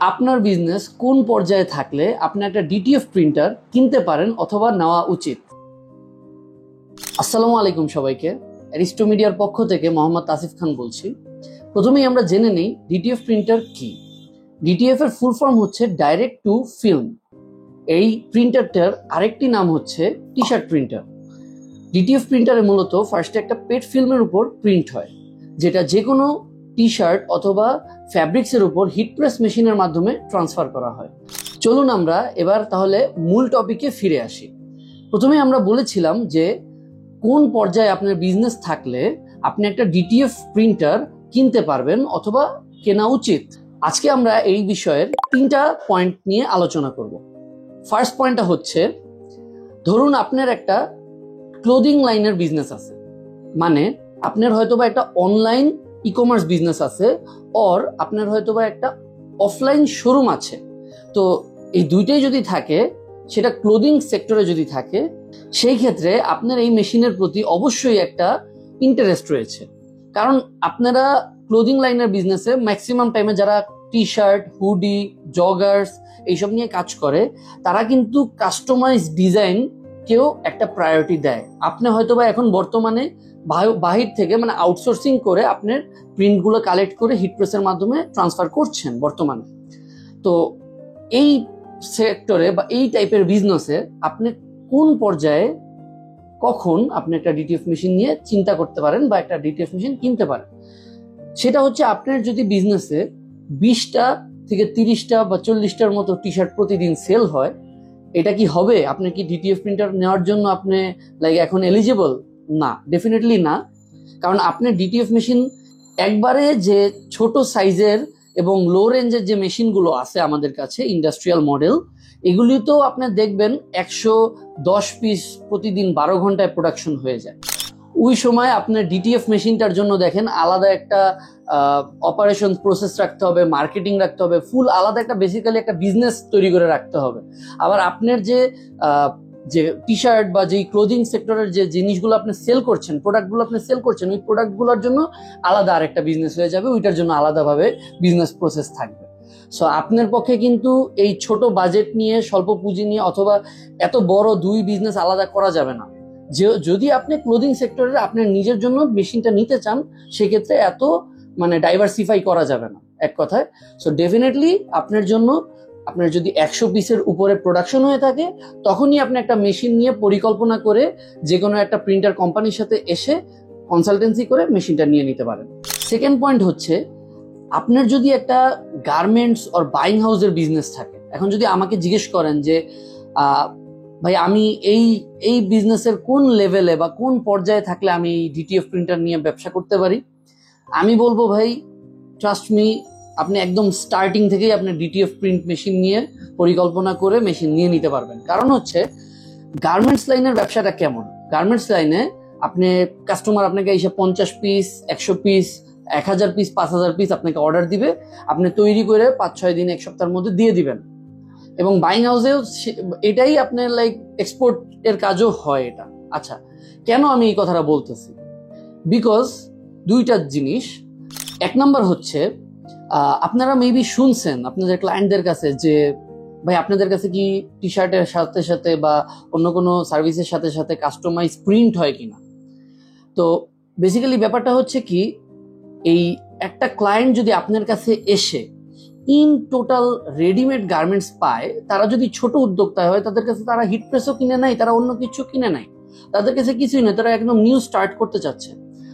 আপনার বিজনেস কোন পর্যায়ে থাকলে আপনি একটা ডিটিএফ প্রিন্টার কিনতে পারেন অথবা নেওয়া উচিত। আসসালামু আলাইকুম সবাইকে, অ্যারিস্টো মিডিয়ার পক্ষ থেকে মোহাম্মদ আসিফ খান বলছি। প্রথমেই আমরা জেনে নিই ডিটিএফ প্রিন্টার কি। ডিটিএফ এর ফুল ফর্ম হচ্ছে ডাইরেক্ট টু ফিল্ম। এই প্রিন্টারটার আরেকটি নাম হচ্ছে টি শার্ট প্রিন্টার। ডিটিএফ প্রিন্টারে মূলত ফার্স্টে একটা পেট ফিল্মের উপর প্রিন্ট হয়, যেটা যে কোনো টি শার্ট অথবা ফ্যাব্রিক্সের উপর হিট প্রেস মেশিনের মাধ্যমে ট্রান্সফার করা হয়। চলুন আমরা এবার তাহলে মূল টপিকে ফিরে আসি। প্রথমে আমরা বলেছিলাম যে কোন পর্যায়ে আপনার বিজনেস থাকলে আপনি একটা ডিটিএফ প্রিন্টার কিনতে পারবেন অথবা কেনা উচিত। আজকে আমরা এই বিষয়ের 3টা পয়েন্ট নিয়ে আলোচনা করব। ফার্স্ট পয়েন্টটা হচ্ছে, ধরুন আপনার একটা ক্লোদিং লাইনের বিজনেস আছে, মানে আপনার হয়তোবা একটা অনলাইন ই কমার্স বিজনেস আছে, অর আপনার হয়তোবা একটা অফলাইন শোরুম আছে। তো এই দুইটাই যদি থাকে, সেটা ক্লোদিং সেক্টরে যদি থাকে, সেই ক্ষেত্রে আপনার এই মেশিনের প্রতি অবশ্যই একটা ইন্টারেস্ট রয়েছে। কারণ আপনারা ক্লোদিং লাইনের বিজনেসে ম্যাক্সিমাম টাইমে যারা টি শার্ট, হুডি, জগার্স এইসব নিয়ে কাজ করে, তারা কিন্তু কাস্টমাইজ ডিজাইন কেউ একটা প্রায়োরিটি দেয়। আপনি হয়তোবা এখন বর্তমানে বাহির থেকে মানে আউটসোর্সিং করে আপনার প্রিন্টগুলো কালেক্ট করে হিট প্রেসের মাধ্যমে ট্রান্সফার করছেন বর্তমানে। তো এই সেক্টরে বা এই টাইপের বিজনেসে আপনি কোন পর্যায়ে কখন আপনি একটা ডিটিএফ মেশিন নিয়ে চিন্তা করতে পারেন বা একটা ডিটিএফ মেশিন কিনতে পারেন, সেটা হচ্ছে আপনার যদি বিজনেসে 20টা থেকে 30টা বা 40টার মতো টি শার্ট প্রতিদিন সেল হয়, এটা কি হবে? আপনি কি ডিটিএফ প্রিন্টার নেওয়ার জন্য আপনি এখন এলিজিবল? না, ডেফিনেটলি না। কারণ আপনি ডিটিএফ মেশিন একবারে যে ছোট সাইজের এবং লো রেঞ্জের যে মেশিনগুলো আছে আমাদের কাছে ইন্ডাস্ট্রিয়াল মডেল, এগুলিতেও আপনি দেখবেন 110 পিস প্রতিদিন 12 ঘন্টায় প্রোডাকশন হয়ে যায়। ওই সময় আপনার ডিটিএফ মেশিনটার জন্য দেখেন আলাদা একটা অপারেশন প্রসেস রাখতে হবে, মার্কেটিং রাখতে হবে, ফুল আলাদা একটা বেসিক্যালি একটা বিজনেস তৈরি করে রাখতে হবে। আবার আপনার যে টি শার্ট বা যে ক্লোদিং সেক্টরের যে জিনিসগুলো আপনি সেল করছেন, প্রোডাক্টগুলো আপনি সেল করছেন, ওই প্রোডাক্টগুলোর জন্য আলাদা আরেকটা বিজনেস হয়ে যাবে, ওইটার জন্য আলাদাভাবে বিজনেস প্রসেস থাকবে। সো আপনার পক্ষে কিন্তু এই ছোট বাজেট নিয়ে, স্বল্প পুঁজি নিয়ে অথবা এত বড় দুই বিজনেস আলাদা করা যাবে না। যদি আপনি ক্লোদিং সেক্টরে আপনার নিজের জন্য মেশিনটা নিতে চান, সেক্ষেত্রে এত ডাইভার্সিফাই করা যাবে না এক কথায়। সো ডেফিনেটলি আপনার জন্য, আপনার যদি 100 পিসের উপরে প্রোডাকশন হয়ে থাকে, তখনই আপনি একটা মেশিন নিয়ে পরিকল্পনা করে যে কোনো একটা প্রিন্টার কোম্পানির সাথে এসে কনসালটেন্সি করে মেশিনটা নিয়ে নিতে পারেন। সেকেন্ড পয়েন্ট হচ্ছে, আপনার যদি একটা গার্মেন্টস অর বাইং হাউসের বিজনেস থাকে। এখন যদি আমাকে জিজ্ঞেস করেন যে ভাই আমি এই বিজনেসের কোন লেভেলে বা কোন পর্যায়ে থাকলে আমি ডিটিএফ প্রিন্টার নিয়ে ব্যবসা করতে পারি, আমি বলবো ভাই ট্রাস্ট মি, আপনি একদম স্টার্টিং থেকেই আপনি ডিটিএফ প্রিন্ট মেশিন নিয়ে পরিকল্পনা করে মেশিন নিয়ে নিতে পারবেন। কারণ হচ্ছে গার্মেন্টস লাইনের ব্যবসাটা কেমন, গার্মেন্টস লাইনে আপনি কাস্টমার আপনাকে এসে 50 পিস, 100 পিস, 1000 পিস, 5000 পিস আপনাকে অর্ডার দিবে, আপনি তৈরি করে 5-6 দিন, 1 সপ্তাহের মধ্যে দিয়ে দিবেন। এবং বাইং হাউসেও এটাই আপনার এক্সপোর্ট এর কাজও হয় এটা। আচ্ছা, কেন আমি এই কথাটা বলতেছি? বিকজ দুইটা জিনিস। এক নাম্বার হচ্ছে, আপনারা মেবি শুনছেন আপনাদের ক্লায়েন্টদের কাছে যে ভাই আপনাদের কাছে কি টি শার্টের সাথে সাথে বা অন্য কোনো সার্ভিসের সাথে সাথে কাস্টমাইজ প্রিন্ট হয় কিনা। তো বেসিক্যালি ব্যাপারটা হচ্ছে কি, এই একটা ক্লায়েন্ট যদি আপনার কাছে এসে ইন টোটাল রেডিমেড গার্মেন্টস পায়, তারা যদি ছোট উদ্যোক্তা হয়, তাদের কাছে তারা হিট প্রেসও কিনে নাই, তারা অন্য কিছু কিনে নাই, তাদের কাছে কিছুই নয়, তারা একদম নিউ স্টার্ট করতে চাচ্ছে।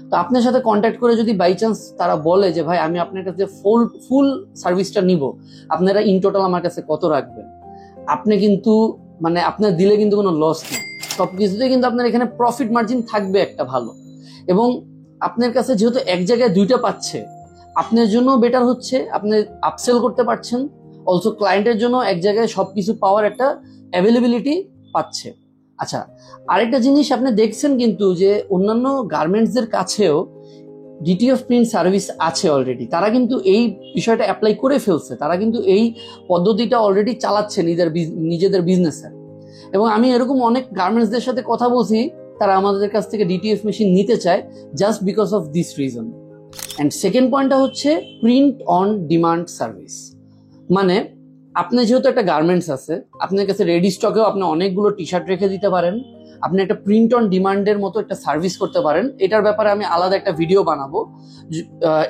তো আপনার সাথে কন্ট্যাক্ট করে যদি বাই চান্স তারা বলে যে ভাই আমি আপনার কাছে ফুল সার্ভিসটা নিব, আপনারা ইন টোটাল আমার কাছে কত রাখবেন, আপনি কিন্তু আপনার দিলে কিন্তু কোনো লস নেই, সবকিছুতে কিন্তু আপনার এখানে প্রফিট মার্জিন থাকবে একটা ভালো। এবং আপনার কাছে যেহেতু এক জায়গায় দুইটা পাচ্ছে, আপনার জন্য বেটার হচ্ছে, আপনি আপসেল করতে পারছেন, অলসো ক্লায়েন্টের জন্য এক জায়গায় সবকিছু পাওয়ার একটা অ্যাভেলেবিলিটি পাচ্ছে। আচ্ছা, আরেকটা জিনিস আপনি দেখছেন কিন্তু যে অন্যান্য গার্মেন্টসদের কাছেও ডিটিএফ প্রিন্ট সার্ভিস আছে অলরেডি, তারা কিন্তু এই বিষয়টা অ্যাপ্লাই করে ফেলছে, তারা কিন্তু এই পদ্ধতিটা অলরেডি চালাচ্ছে নিজেদের বিজনেসে। এবং আমি এরকম অনেক গার্মেন্টসদের সাথে কথা বলছি, তারা আমাদের কাছ থেকে ডিটিএফ মেশিন নিতে চায় just because of this reason. And second পয়েন্টটা হচ্ছে প্রিন্ট অন ডিমান্ড সার্ভিস। মানে আপনি যেহেতু একটা গার্মেন্টস আছে, আপনার কাছে রেডি স্টকেও আপনি অনেকগুলো টি শার্ট রেখে দিতে পারেন, আপনি একটা প্রিন্ট অন ডিমান্ডের মতো একটা সার্ভিস করতে পারেন। এটার ব্যাপারে আমি আলাদা একটা ভিডিও বানাবো।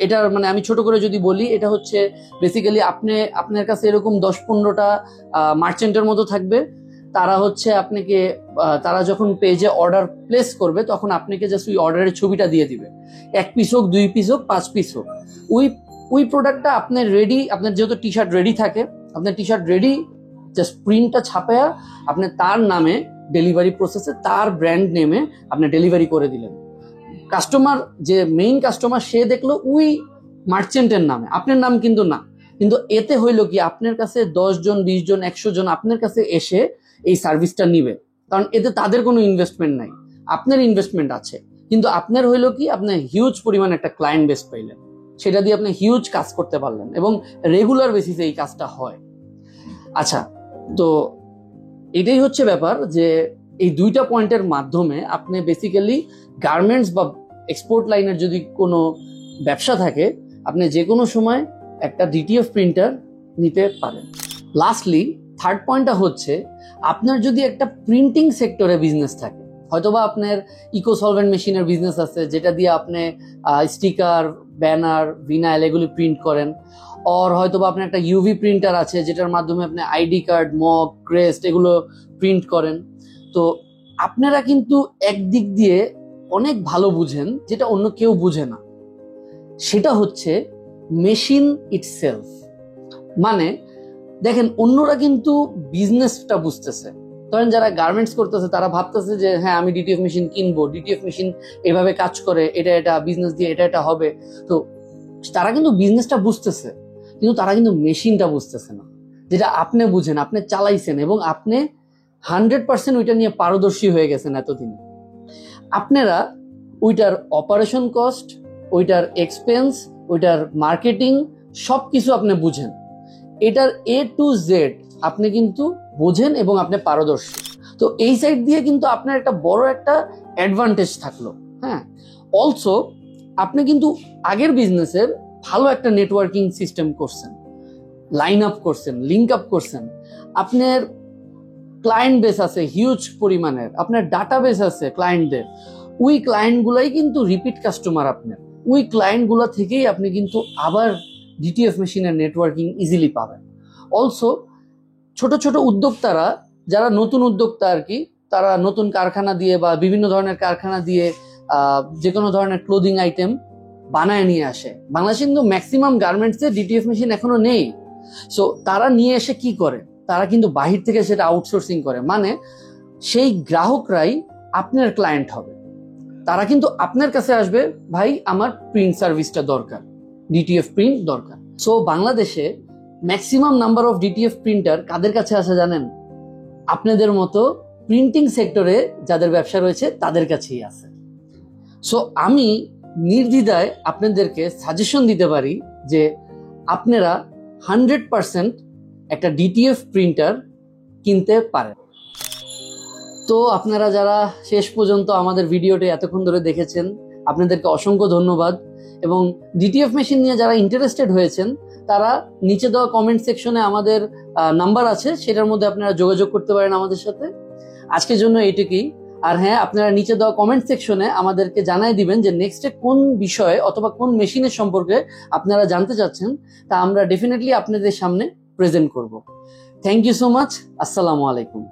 এটার মানে আমি ছোট করে যদি বলি, এটা হচ্ছে বেসিক্যালি আপনার কাছে এরকম 10-15টা মার্চেন্টের মতো থাকবে। তারা হচ্ছে আপনাকে তারা যখন পেজে অর্ডার প্লেস করবে তখন আপনাকে জাস্ট ওই অর্ডারের ছবিটা দিয়ে দিবে, 1 পিস হোক, 2 পিস হোক, 5 পিস হোক। ওই ওই প্রোডাক্টটা আপনার রেডি, আপনার যেহেতু টি শার্ট রেডি থাকে, আপনার টি শার্ট রেডি, জাস্ট প্রিন্টটা ছাপায়া আপনি তার নামে ডেলিভারি প্রসেসে তার ব্র্যান্ড নেমে আপনি ডেলিভারি করে দিলেন। কাস্টমার, যে মেইন কাস্টমার, সে দেখলো ওই মার্চেন্টের নামে, আপনার নাম কিন্তু না। কিন্তু এতে হইলো কি, আপনার কাছে 10 জন, 20 জন, 100 জন আপনার কাছে এসে এই সার্ভিসটা নিবে, কারণ এতে তাদের কোনো ইনভেস্টমেন্ট নাই, আপনার ইনভেস্টমেন্ট আছে। কিন্তু আপনার হইলো কি, আপনার হিউজ পরিমাণ একটা ক্লায়েন্ট বেস পাইলেন, সেটা দিয়ে আপনি হিউজ কাজ করতে পারলেন এবং রেগুলার বেসিসে এই কাজটা হয়। আচ্ছা, তো এটাই হচ্ছে ব্যাপার যে এই দুইটা পয়েন্টের মাধ্যমে আপনি বেসিক্যালি গার্মেন্টস বা এক্সপোর্ট লাইনের যদি কোনো ব্যবসা থাকে, আপনি যে কোনো সময় একটা ডিটিএফ প্রিন্টার নিতে পারেন। লাস্টলি থার্ড পয়েন্টটা হচ্ছে, আপনার যদি একটা প্রিন্টিং সেক্টরে বিজনেস থাকে, হয়তোবা আপনার ইকো সলভেন্ট মেশিনের বিজনেস আছে, যেটা দিয়ে আপনি স্টিকার, ব্যানার, ভিনাইল এগুলি প্রিন্ট করেন, আর হয়তোবা আপনার একটা ইউভি প্রিন্টার আছে যেটার মাধ্যমে আপনি আইডি কার্ড, মগ, ক্রেস্ট এগুলো প্রিন্ট করেন। তো আপনারা কিন্তু একদিক দিয়ে অনেক ভালো বুঝেন, যেটা অন্য কেউ বুঝে না, সেটা হচ্ছে মেশিন ইটসেলফ। মানে দেখেন, অন্যরা কিন্তু বিজনেসটা বুঝতেছে। ধরেন যারা গার্মেন্টস করতেছে তারা ভাবতেছে যে হ্যাঁ আমি ডিটিএফ মেশিন কিনবো, ডিটিএফ মেশিন এভাবে কাজ করে, এটা বিজনেস দিয়ে এটা হবে। তো তারা কিন্তু বিজনেসটা বুঝতেছে, কিন্তু তারা কিন্তু মেশিনটা বুঝতেছে না, যেটা আপনি বুঝেন, আপনি চালাইছেন এবং আপনি 100% ওইটা নিয়ে পারদর্শী হয়ে গেছেন এতদিনে। আপনারা ওইটার অপারেশন কস্ট, ওইটার এক্সপেন্স, ওইটার মার্কেটিং সবকিছু আপনি বুঝেন। এটার A to Z আপনি কিন্তু বোঝেন এবং আপনি পারদর্শী। তো এই সাইড দিয়ে কিন্তু আপনার একটা বড় একটা অ্যাডভান্টেজ থাকলো। হ্যাঁ, অলসো আপনি কিন্তু আগের বিজনেসের ভালো একটা নেটওয়ার্কিং সিস্টেম করছেন, লাইন আপ করছেন, লিঙ্ক আপ করছেন, আপনার ক্লায়েন্ট বেস আছে হিউজ পরিমাণের, আপনার ডাটাবেস আছে ক্লায়েন্টদের, ওই ক্লায়েন্টগুলাই কিন্তু রিপিট কাস্টমার আপনার, ওই ক্লায়েন্টগুলো থেকেই আপনি কিন্তু আবার ডিটিএফ মেশিনের নেটওয়ার্কিং ইজিলি পাবেন। অলসো ছোট ছোট উদ্যোক্তারা, যারা নতুন উদ্যোক্তা আর কি, তারা নতুন কারখানা দিয়ে বা বিভিন্ন ধরনের কারখানা দিয়ে যে কোনো ধরনের ক্লোদিং আইটেম বানায় নিয়ে আসে। বাংলাদেশে কিন্তু ম্যাক্সিমাম গার্মেন্টসে ডিটিএফ মেশিন এখনো নেই। সো তারা নিয়ে এসে কি করে, তারা কিন্তু বাহির থেকে সেটা আউটসোর্সিং করে। মানে সেই গ্রাহকরাই আপনার ক্লায়েন্ট হবে, তারা কিন্তু আপনার কাছে আসবে, ভাই আমার প্রিন্ট সার্ভিসটা দরকার, ডিটিএফ প্রিন্ট দরকার। সো বাংলাদেশে maximum number of DTF printer কাদের কাছে আসে জানেন? আপনাদের মতো প্রিন্টিং সেক্টরে যাদের ব্যবসা রয়েছে তাদের কাছেই আছে। সো আমি নির্দ্বিধায় আপনাদেরকে সাজেশন দিতে পারি যে আপনারা 100% একটা ডিটিএফ প্রিন্টার কিনতে পারেন। তো আপনারা যারা শেষ পর্যন্ত আমাদের ভিডিওটি এতক্ষণ ধরে দেখেছেন, আপনাদেরকে অসংখ্য ধন্যবাদ। এবং ডিটিএফ মেশিন নিয়ে যারা ইন্টারেস্টেড হয়েছেন, তারা নিচে দেওয়া কমেন্ট সেকশনে আমাদের নাম্বার আছে, সেটার মধ্যে আপনারা যোগাযোগ করতে পারেন আমাদের সাথে। আজকের জন্য এইটুকুই। আর হ্যাঁ, আপনারা নিচে দেওয়া কমেন্ট সেকশনে আমাদেরকে জানাই দিবেন যে নেক্সটে কোন বিষয়ে অথবা কোন মেশিনের সম্পর্কে আপনারা জানতে চাচ্ছেন, তা আমরা ডেফিনেটলি আপনাদের সামনে প্রেজেন্ট করব। Thank you so much. আসসালামু আলাইকুম।